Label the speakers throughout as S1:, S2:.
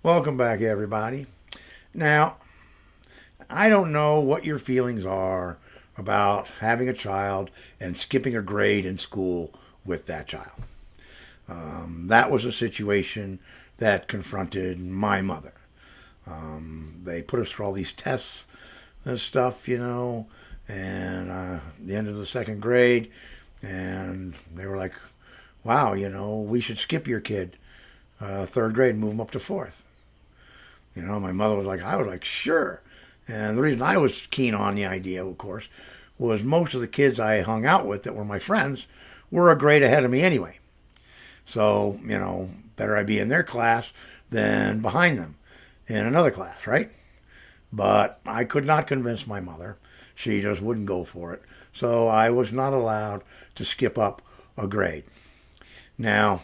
S1: Welcome back, everybody. Now, I don't know what your feelings are about having a child and skipping a grade in school with that child. That was a situation that confronted my mother. They put us through all these tests and stuff, and the end of the second grade, and they were like, wow, we should skip your kid third grade and move him up to fourth. My mother was like, I was like, sure. And the reason I was keen on the idea, of course, was most of the kids I hung out with that were my friends were a grade ahead of me anyway. So, better I be in their class than behind them in another class, right? But I could not convince my mother. She just wouldn't go for it. So I was not allowed to skip up a grade. Now,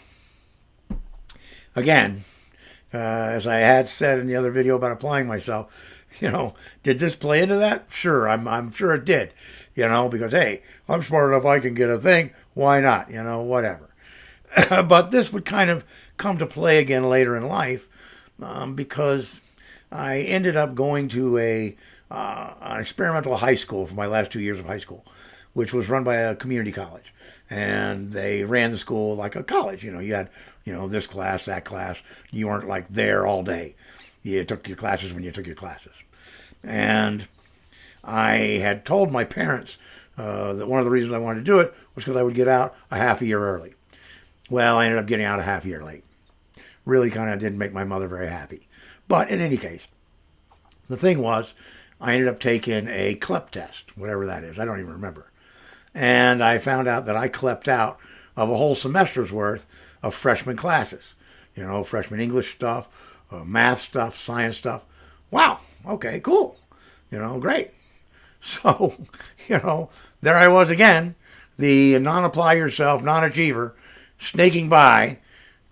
S1: again, as I had said in the other video about applying myself, did this play into that? Sure, I'm sure it did. Because hey, I'm smart enough I can get a thing. Why not? Whatever. But this would kind of come to play again later in life because I ended up going to an experimental high school for my last 2 years of high school, which was run by a community college. And they ran the school like a college. You had, this class, that class. You weren't like there all day. You took your classes when you took your classes. And I had told my parents that one of the reasons I wanted to do it was because I would get out a half a year early. Well, I ended up getting out a half a year late. Really kind of didn't make my mother very happy. But in any case, the thing was, I ended up taking a CLEP test, whatever that is. I don't even remember. And I found out that I clept out of a whole semester's worth of freshman classes. Freshman English stuff, math stuff, science stuff. Wow, okay, cool. Great. So, there I was again, the non-apply yourself, non-achiever, snaking by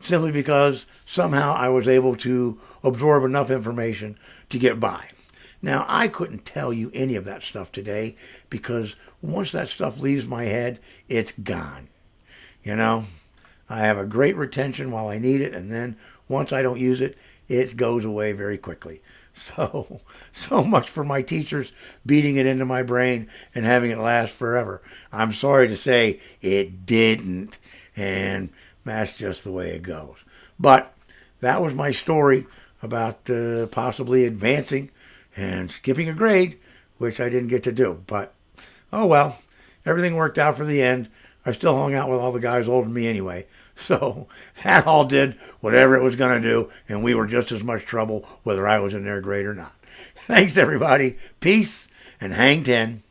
S1: simply because somehow I was able to absorb enough information to get by. Now, I couldn't tell you any of that stuff today because once that stuff leaves my head, it's gone. I have a great retention while I need it, and then once I don't use it, it goes away very quickly. So much for my teachers beating it into my brain and having it last forever. I'm sorry to say it didn't, and that's just the way it goes. But that was my story about possibly advancing and skipping a grade, which I didn't get to do. But, oh well, everything worked out for the end. I still hung out with all the guys older than me anyway. So that all did whatever it was going to do, and we were just as much trouble whether I was in their grade or not. Thanks, everybody. Peace, and hang 10.